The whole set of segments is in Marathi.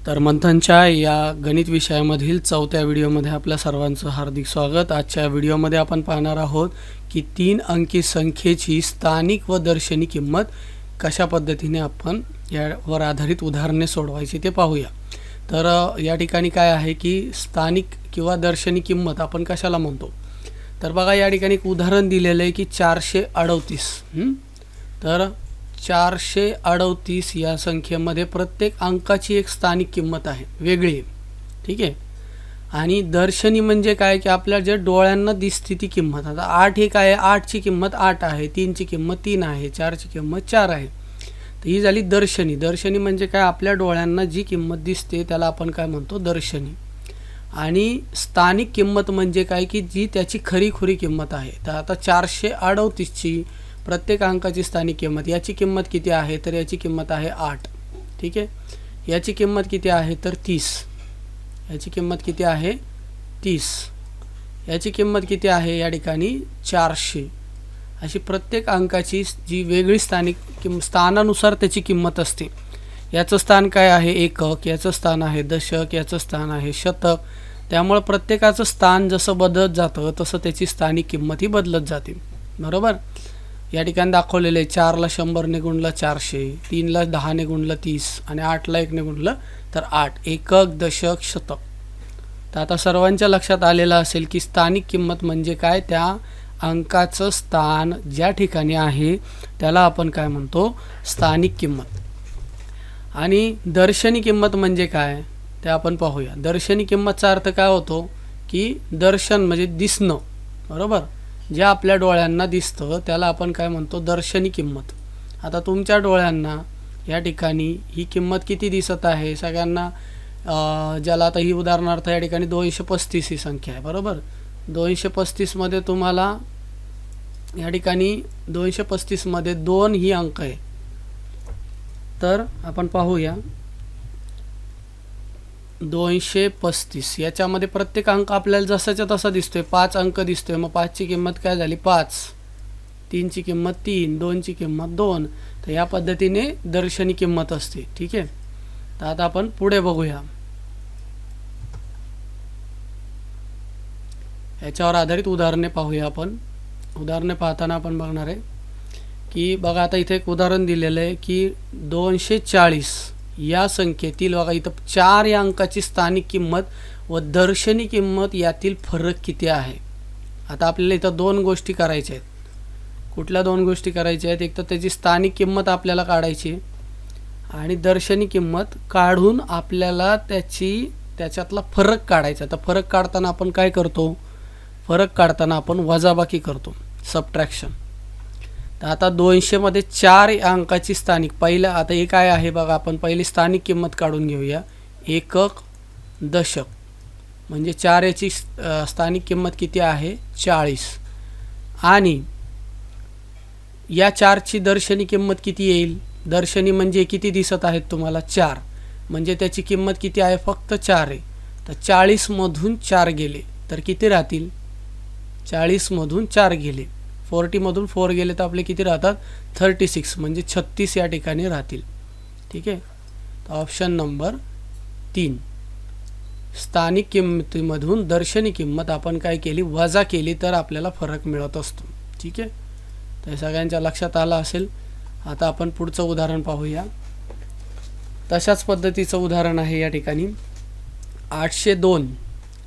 तर मंथनच्या या गणित विषयामधील चौथ्या व्हिडिओमध्ये आपल्या सर्वांचं हार्दिक स्वागत। आजच्या व्हिडिओमध्ये आपण पाहणार आहोत की 3 अंकी संख्येची स्थानिक व दर्शनी किंमत कशा पद्धतीने आपण यावर आधारित उदाहरणे सोडवायची ते पाहूया। तर या ठिकाणी काय आहे की स्थानिक किंवा दर्शनी किंमत आपण कशाला म्हणतो, तर बघा या ठिकाणी एक उदाहरण दिलेलं आहे की 438। तर 438 या संख्येमध्ये प्रत्येक अंकाची एक स्थानिक किंमत आहे, वेगळी आहे, ठीक आहे। आणि दर्शनी म्हणजे काय की आपल्या जे डोळ्यांना दिसते ती किंमत। आता 8 हे काय आहे, 8 ची किंमत 8 आहे, 3 ची किंमत 3 आहे, 4 ची किंमत 4 आहे। तर ही झाली दर्शनी। दर्शनी म्हणजे काय, आपल्या डोळ्यांना जी किंमत दिसते त्याला आपण काय म्हणतो, दर्शनी। आणि स्थानिक किंमत म्हणजे काय की जी त्याची खरी किंमत आहे। तर आता 438 ची प्रत्येक अंकाची स्थानिक किंमत, याची किंमत किती आहे, तर याची किंमत आहे 8, ठीक आहे। याची किंमत किती आहे तर 30, याची किंमत किती आहे 30, याची किंमत किती आहे या ठिकाणी 400। अशी प्रत्येक अंकाची जी वेगळी स्थानिक स्थानानुसार त्याची किंमत असते। याचं स्थान काय आहे एकक, याचं स्थान आहे दशक, याचं स्थान आहे शतक। त्यामुळे प्रत्येकाचं स्थान जसं बदलत जातं तसं त्याची स्थानिक किंमत ही बदलत जाते, बरोबर। या ठिकाणी दाखवलेले 4 ला 100 ने गुणलं 400, 3 ला 10 ने गुणलं 30 आणि 8 ला 1 ने गुणलं तर 8, एकक दशक शतक। तर आता सर्वांच्या लक्षात आलेलं असेल की स्थानिक किंमत म्हणजे काय, त्या अंकाचं स्थान ज्या ठिकाणी आहे त्याला आपण काय म्हणतो, स्थानिक किंमत। आणि दर्शनी किंमत म्हणजे काय ते आपण पाहूया। दर्शनी किंमतचा अर्थ काय होतो की दर्शन म्हणजे दिसणं, बरोबर। जे आपल्या डोळ्यांना दिसतं त्याला आपण काय म्हणतो, दर्शनी किंमत। आता तुमच्या डोळ्यांना या ठिकाणी ही किंमत किती दिसत आहे सगळ्यांना, ज्याला आता ही उदाहरणार्थ या ठिकाणी 235 ही संख्या आहे, बरोबर। 235 मध्ये तुम्हाला या ठिकाणी 235 मध्ये 2 ही अंक आहे। तर आपण पाहूया 235 याच्यामध्ये प्रत्येक अंक आपल्याला जसाच्या तसा दिसतोय, 5 अंक दिसतोय। मग 5 ची किंमत काय झाली 5, 3 ची किंमत 3, 2 ची किंमत 2। तर या पद्धतीने दर्शनी किंमत असते, ठीक आहे। तर आता आपण पुढे बघूया, याच्यावर आधारित उदाहरणे पाहूया आपण। उदाहरणे पाहताना आपण बघणार आहे की बघा आता इथे एक उदाहरण दिलेलं आहे की 240 या संख्येतील बघा इथं 4 या अंकाची स्थानिक किंमत व दर्शनी किंमत यातील फरक किती आहे। आता आपल्याला इथं 2 गोष्टी करायच्या आहेत। कुठल्या 2 गोष्टी करायच्या आहेत, एक तर त्याची स्थानिक किंमत आपल्याला काढायची आणि दर्शनी किंमत काढून आपल्याला त्याच्यातला फरक काढायचा। तर फरक काढताना आपण काय करतो, फरक काढताना आपण वजाबाकी करतो, सबट्रॅक्शन। तर आता 200 मध्ये 4 अंकाची स्थानिक, पहिलं आता हे काय आहे बघा, आपण पहिली स्थानिक किंमत काढून घेऊया, एकक दशक। म्हणजे 4 याची स्थानिक किंमत किती आहे 40, आणि या 4 ची दर्शनी किंमत किती येईल, दर्शनी म्हणजे किती दिसत आहेत तुम्हाला 4, म्हणजे त्याची किंमत किती आहे फक्त 4 आहे। तर 40 मधून 4 गेले तर किती राहतील, 40 मधून 4 गेले, 40 मधून 4 गेले तर आपले किती राहतात 36, म्हणजे 36 या ठिकाणी राहतील, ठीक आहे। तर ऑप्शन नंबर 3, स्थानिक किंमतीमधून दर्शनी किंमत आपण काय केली, वजा केली तर आपल्याला फरक मिळत असतो, ठीक आहे। तर सगळ्यांच्या लक्षात आलं असेल। आता आपण पुढचं उदाहरण पाहूया। तशाच पद्धतीचं उदाहरण आहे या ठिकाणी 802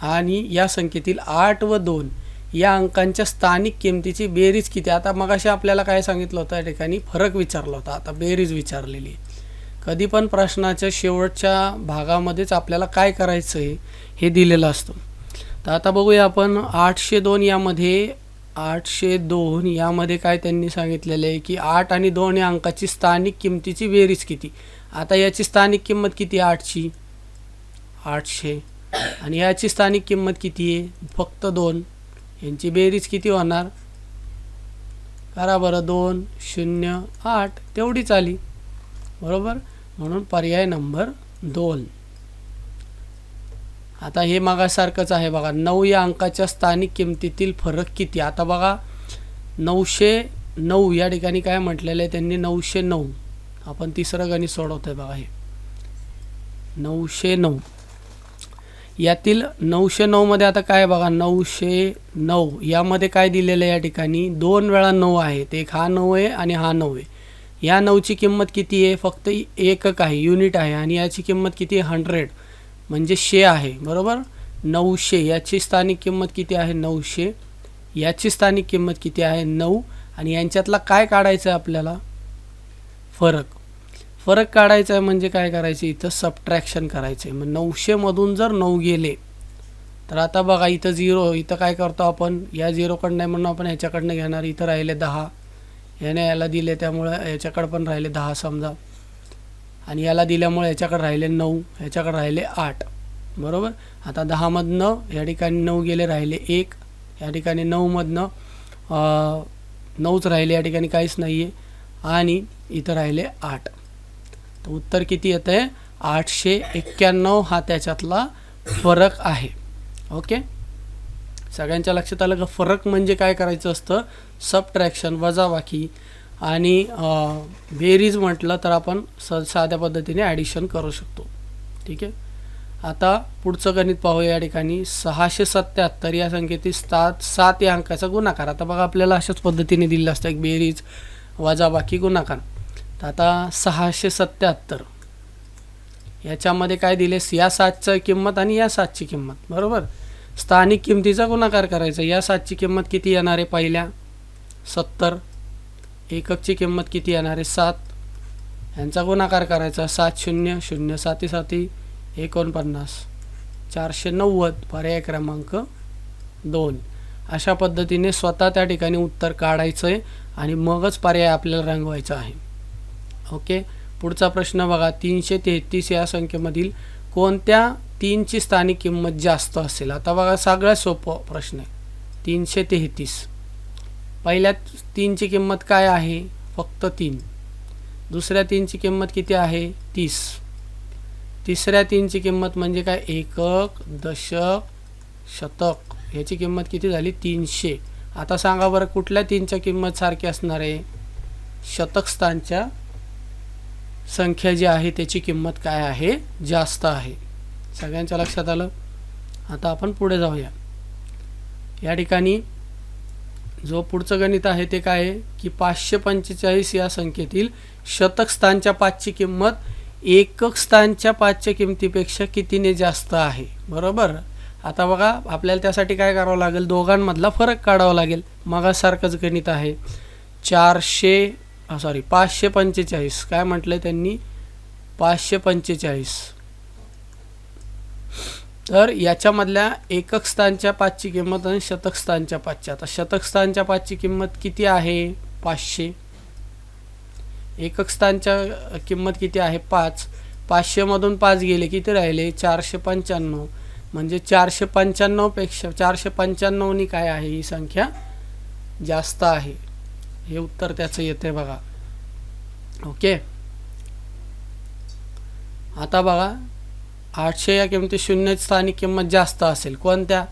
आणि या संख्येतील 8 व 2 या अंकांच्या स्थानिक किमतीची बेरीज किती। आता मगाशी आपल्याला काय सांगितलं होतं, या ठिकाणी फरक विचारला होता, आता बेरीज विचारलेली आहे। कधी पण प्रश्नाच्या शेवटच्या भागामध्येच आपल्याला काय करायचं आहे हे दिलेलं असतं। तर आता बघूया आपण 802 यामध्ये काय त्यांनी सांगितलेलं आहे की 8 आणि 2 या अंकाची स्थानिक किमतीची बेरीज किती। आता याची स्थानिक किंमत किती 8ची 800, आणि याची स्थानिक किंमत किती आहे फक्त 2, यांची बेरीज किती होणार, करा बरं, 2 0 8 तेवढीच आली, बरोबर। म्हणून पर्याय नंबर 2। आता हे मागासारखंच आहे बघा, 9 या अंकाच्या स्थानिक किमतीतील फरक किती। आता बघा 909 या ठिकाणी काय म्हटलेलं आहे त्यांनी, 909। आपण तिसरं गणित सोडवतोय बघा, हे 909. यातील 909 मध्ये आता काय बघा, 909 यामध्ये काय दिलेलं आहे या ठिकाणी 2 वेळा 9 आहे. एक हा 9 आहे आणि हा 9 आहे. या 9ची किंमत किती आहे, फक्त एकक आहे, युनिट आहे, आणि याची किंमत किती आहे 100 म्हणजे 100 आहे. बरोबर, 900 याची स्थानिक किंमत किती आहे 900, याची स्थानिक किंमत किती आहे 9, आणि यांच्यातला काय काढायचं आहे आपल्याला, फरक काढायचा आहे. म्हणजे काय करायचं, इथं सबट्रॅक्शन करायचं आहे. मग 900 मधून जर 9 गेले तर आता बघा इथं 0, इथं काय करतो आपण, या 0कडनं नाही म्हणून आपण ह्याच्याकडनं घेणार. इथं राहिले 10, याने याला दिले त्यामुळे याच्याकडे पण राहिले 10 समजा, आणि याला दिल्यामुळे याच्याकडे राहिले 9, ह्याच्याकडे राहिले 8. बरोबर, आता 10मधनं या ठिकाणी 9 गेले, राहिले 1, या ठिकाणी 9मधनं 9च राहिले, या ठिकाणी काहीच नाही आहे, आणि इथं राहिले 8. तर उत्तर किती येतं आहे 891 हा त्याच्यातला फरक आहे. ओके, सगळ्यांच्या लक्षात आलं का. फरक म्हणजे काय करायचं असतं, सबट्रॅक्शन, वजाबाकी, आणि बेरीज म्हटलं तर आपण साध्या पद्धतीने ॲडिशन करू शकतो. ठीक आहे, आता पुढचं गणित पाहूया. या ठिकाणी 677 या संख्येतील 7 या अंकाचा गुणाकार. आता बघा आपल्याला अशाच पद्धतीने दिलेलं असतं, एक बेरीज, वजाबाकी, गुणाकार. तर आता 677 याच्यामध्ये काय दिले, या 7ची किंमत आणि या 7ची किंमत. बरोबर, स्थानिक किमतीचा गुणाकार करायचा. या 7ची किंमत किती येणार आहे, पहिल्या 70, एककची किंमत किती येणार आहे 7, यांचा गुणाकार करायचा. 7 0 0 7 7 49, 490, पर्याय क्रमांक 2. अशा पद्धतीने स्वतः त्या ठिकाणी उत्तर काढायचं आहे आणि मगच पर्याय आपल्याला रंगवायचा आहे. ओके, पुढचा प्रश्न बघा. 333 या संख्येमधील कोणत्या 3ची स्थानिक किंमत जास्त असेल. आता बघा सगळ्यात सोपं प्रश्न आहे. 333, पहिल्या 3ची किंमत काय आहे, फक्त 3. दुसऱ्या 3ची किंमत किती आहे 30. तिसऱ्या 3ची किंमत म्हणजे काय, एकक, दशक, शतक, याची किंमत किती झाली 300. आता सांगा बरं कुठल्या 3च्या किंमत सारखी असणार आहे, शतक स्थानच्या संख्या जी आहे त्याची किंमत काय आहे, जास्त आहे. सगळ्यांच्या लक्षात आलं. आता आपण पुढे जाऊया. या ठिकाणी जो पुढचं गणित आहे ते काय आहे की 545 या संख्येतील शतक स्थानच्या 5ची किंमत एकक स्थानच्या 5च्या किमतीपेक्षा कितीने जास्त आहे. बरोबर, आता बघा आपल्याला त्यासाठी काय करावं लागेल, दोघांमधला फरक काढावा लागेल. मगासारखंच गणित आहे. 545 काय म्हटलं त्यांनी, 545. तर याच्यामधल्या एकक स्थानच्या 5ची किंमत आणि शतक स्थानच्या 5ची. आता शतक स्थानच्या 5ची किंमत किती आहे 500, एकक स्थानच्या किंमत किती आहे 5. 500 मधून 5 गेले किती राहिले 495. म्हणजे 495 पेक्षा 495नी काय आहे ही संख्या जास्त आहे. हे उत्तर त्याचं येते बघा. ओके, आता बघा 800 या किमतीत शून्याची स्थानिक किंमत जास्त असेल कोणत्या.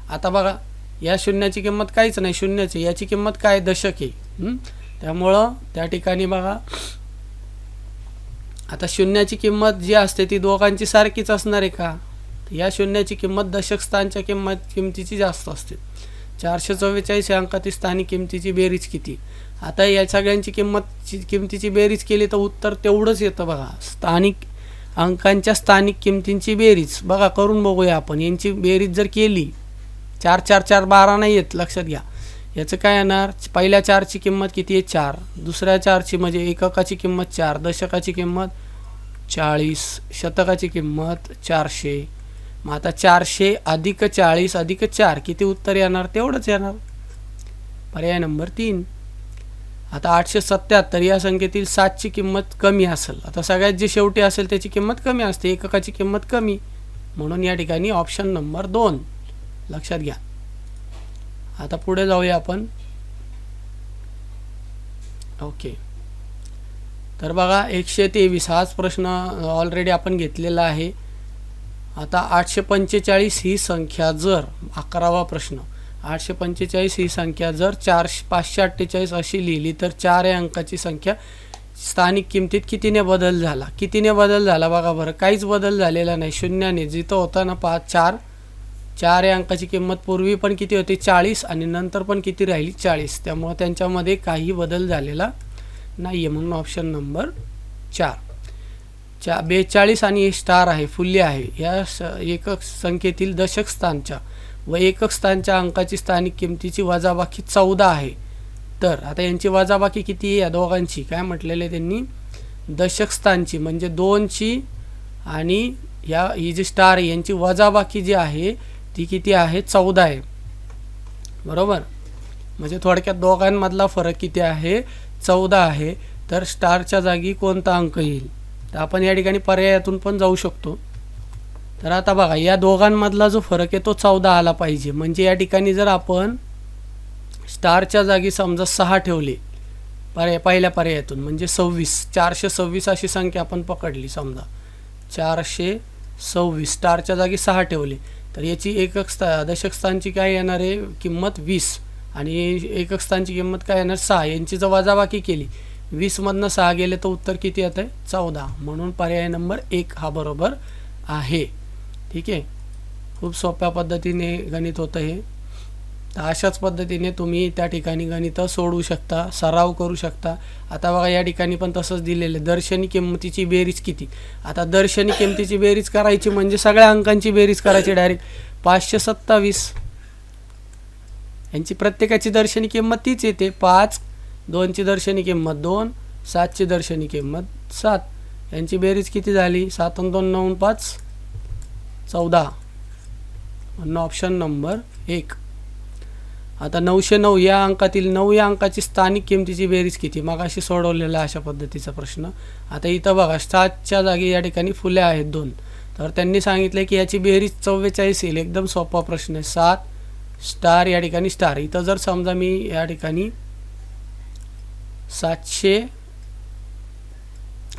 आता बघा या शून्याची किंमत काहीच नाही, शून्याची, याची किंमत काय दशक आहे. त्यामुळं त्या ठिकाणी बघा आता शून्याची किंमत जी असते ती दोघांची सारखीच असणार आहे का, या शून्याची किंमत दशक स्थानच्या किमतीची जास्त असते. 444 या अंकातील स्थानिक किमतीची बेरीज किती. आता या सगळ्यांची किमतीची बेरीज केली तर उत्तर तेवढंच येतं बघा. स्थानिक अंकांच्या स्थानिक किमतींची बेरीज बघा करून बघूया आपण. यांची बेरीज जर केली 4 4 4 12 नाही येत, लक्षात घ्या. याचं काय येणार, पहिल्या 4ची किंमत किती आहे 4, दुसऱ्या 4ची म्हणजे एककाची किंमत 4, दशकाची किंमत 40, शतकाची किंमत 400. मग आता 400 अधिक 40 अधिक 4 किती उत्तर येणार, तेवढंच येणार. पर्याय नंबर 3. आता 877 या संख्येतील 7ची किंमत कमी असेल. आता सगळ्यात जे शेवटी असेल त्याची किंमत कमी असते, एककाची किंमत कमी, म्हणून या ठिकाणी ऑप्शन नंबर 2 लक्षात घ्या. आता पुढे जाऊया आपण. ओके, तर बघा 123 हाच प्रश्न ऑलरेडी आपण घेतलेला आहे. आता 845 ही संख्या जर 11वा प्रश्न, 845 ही संख्या जर 548 अशी लिहिली तर 4 या अंकाची संख्या स्थानिक किमतीत कितीने बदल झाला. कितीने बदल झाला बघा बरं, काहीच बदल झालेला नाही. शून्याने जिथं होता ना 4 या अंकाची किंमत पूर्वी पण किती होती 40 आणि नंतर पण किती राहिली 40. त्यामुळे त्यांच्यामध्ये काही बदल झालेला नाही आहे, म्हणून ऑप्शन नंबर 4. 42 आणि हे स्टार आहे, फुल्य आहे. या एकक संख्येतील दशक स्थानच्या व एकक स्थानच्या अंकाची स्थानिक किमतीची वजाबाकी 14 आहे. तर आता यांची वजाबाकी किती आहे या दोघांची, काय म्हटलेलं आहे त्यांनी, दशक स्थानची म्हणजे 2ची आणि ही जी स्टार आहे यांची वजाबाकी जी आहे ती किती आहे 14 आहे. बरोबर, म्हणजे थोडक्यात दोघांमधला फरक किती आहे 14 आहे. तर स्टारच्या जागी कोणता अंक येईल, तर आपण या ठिकाणी पर्यायातून पण जाऊ शकतो. तर आता बघा या दोघांमधला जो फरक आहे तो 14 आला पाहिजे. म्हणजे या ठिकाणी जर आपण स्टारच्या जागी समजा 6 ठेवले पहिल्या पर्यायातून म्हणजे 26, 426 अशी संख्या आपण पकडली समजा 426, स्टारच्या जागी 6 ठेवले तर याची एकक दशक स्थानची काय येणार आहे किंमत 20 आणि एकक स्थानची किंमत काय येणार 6. यांची जर वजाबाकी केली 20 मधनं 6 गेले तर उत्तर किती येतं 14. म्हणून पर्याय नंबर 1 हा बरोबर आहे. ठीक आहे, खूप सोप्या पद्धतीने गणित होतं हे. तर अशाच पद्धतीने तुम्ही त्या ठिकाणी गणितं सोडवू शकता, सराव करू शकता. आता बघा या ठिकाणी पण तसंच दिलेलं आहे, दर्शनी किंमतीची बेरीज किती. आता दर्शनी किंमतीची बेरीज करायची म्हणजे सगळ्या अंकांची बेरीज करायची डायरेक्ट. 527 यांची प्रत्येकाची दर्शनी किंमत तीच येते 5, 2ची दर्शनी किंमत 2, 7ची दर्शनी किंमत 7. यांची बेरीज किती झाली 7 आणि 2 9 5 14. म्हणून ऑप्शन नंबर 1. आता 909 या अंकातील 9 या अंकाची स्थानिक किमतीची बेरीज किती, मग अशी सोडवलेला अशा पद्धतीचा प्रश्न. आता इथं बघा 7च्या जागी या ठिकाणी फुले आहेत 2, तर त्यांनी सांगितलं की याची बेरीज 44 येईल. एकदम सोपा प्रश्न आहे. 7 स्टार या ठिकाणी स्टार. इथं जर समजा मी या ठिकाणी 700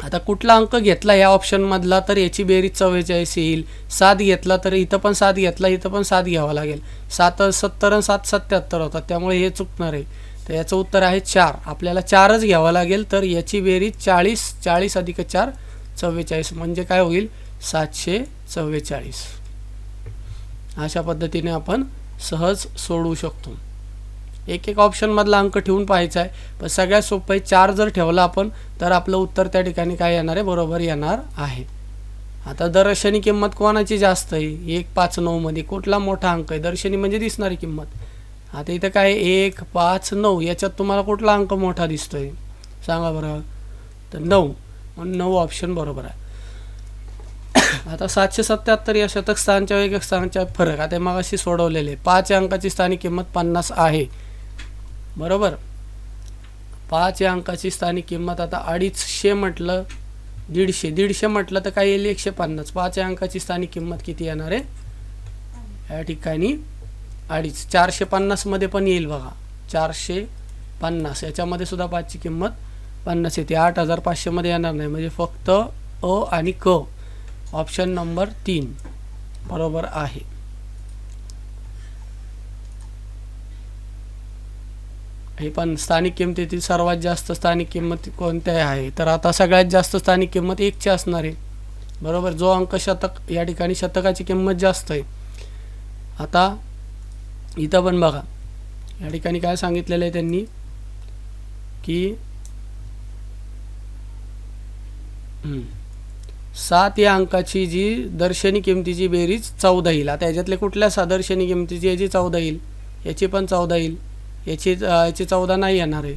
आता कुठला अंक घेतला या ऑप्शनमधला तर याची बेरीज 44 येईल. 7 घेतला तर इथं पण 7 घेतला, इथं पण 7 घ्यावा लागेल. 7 70 आणि 7 77 होतात, त्यामुळे हे चुकणार आहे. तर याचं उत्तर आहे 4. आपल्याला 4च घ्यावं लागेल. तर याची बेरीज 40, 40 अधिक 4 44 म्हणजे काय होईल 744. अशा पद्धतीने आपण सहज सोडवू शकतो. एक एक ऑप्शनमधला अंक ठेवून पाहायचा आहे, पण सगळ्यात सोपं आहे 4 जर ठेवला आपण तर आपलं उत्तर त्या ठिकाणी काय येणार आहे बरोबर येणार आहे. आता दर्शनी किंमत कोणाची जास्त आहे 159 मध्ये कुठला मोठा अंक आहे, दर्शनी म्हणजे दिसणारी किंमत. आता इथं काय 159 याच्यात तुम्हाला कुठला अंक मोठा दिसतोय सांगा बरं, तर 9 म्हणून 9 ऑप्शन बरोबर आहे. आता 777 या शतक स्थानच्या व एकक स्थानाच्या फरक आता मग अशी सोडवलेले 5 या अंकाची स्थानिक किंमत 50 आहे. बरोबर, 5 या अंकाची स्थानिक किंमत आता 250 म्हटलं 150 म्हटलं तर काय येईल 150. 5 या अंकाची स्थानिक किंमत किती येणार आहे या ठिकाणी 250. 450 मध्ये पण येईल बघा 450, याच्यामध्ये सुद्धा 5ची किंमत 50 येते. 8500 मध्ये येणार नाही, म्हणजे फक्त अ आणि क ऑप्शन नंबर 3 बरोबर आहे. हे पण स्थानिक किंमतीतील सर्वात जास्त स्थानिक किंमत कोणत्या आहे, तर आता सगळ्यात जास्त स्थानिक किंमत 1 ची असणार आहे. बरोबर, जो अंक शतक या ठिकाणी शतकाची किंमत जास्त आहे. आता इथं पण बघा या ठिकाणी काय सांगितलेलं आहे त्यांनी की 7 या अंकाची जी दर्शनी किंमतीची बेरीज 14 येईल. आता याच्यातले कुठल्या दर्शनी किंमतीची याची 14 येईल, याची पण 14 येईल, याची 14 नाही येणार आहे.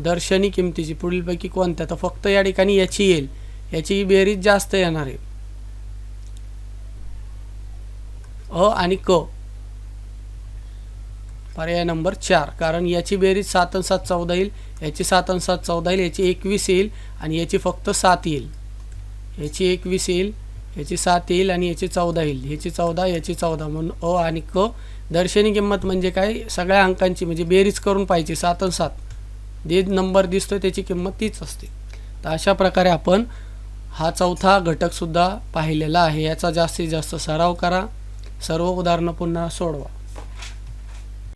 दर्शनी किंमतीची पुढीलपैकी कोणत्या, तर फक्त या ठिकाणी याची येईल, याची बेरीज जास्त येणार आहे अ आणि क. पर्याय नंबर 4, कारण याची बेरीज 7 आणि 7 14 येईल, याची 7 आणि 7 14 येईल, याची 21 येईल आणि याची फक्त 7 येईल. याची 21 येईल, याची 7 येईल आणि याची 14 येईल, याची 14, याची 14. म्हणून अ आणि क. दर्शनी किंमत म्हणजे काय सगळ्या अंकांची म्हणजे बेरीज करून पाहिजे 7 आणि 7 जे नंबर दिसतोय त्याची किंमत तीच असते. तर अशा प्रकारे आपण हा चौथा घटक सुद्धा पाहिलेला आहे. याचा जास्तीत जास्त सराव करा, सर्व उदाहरणं पुन्हा सोडवा.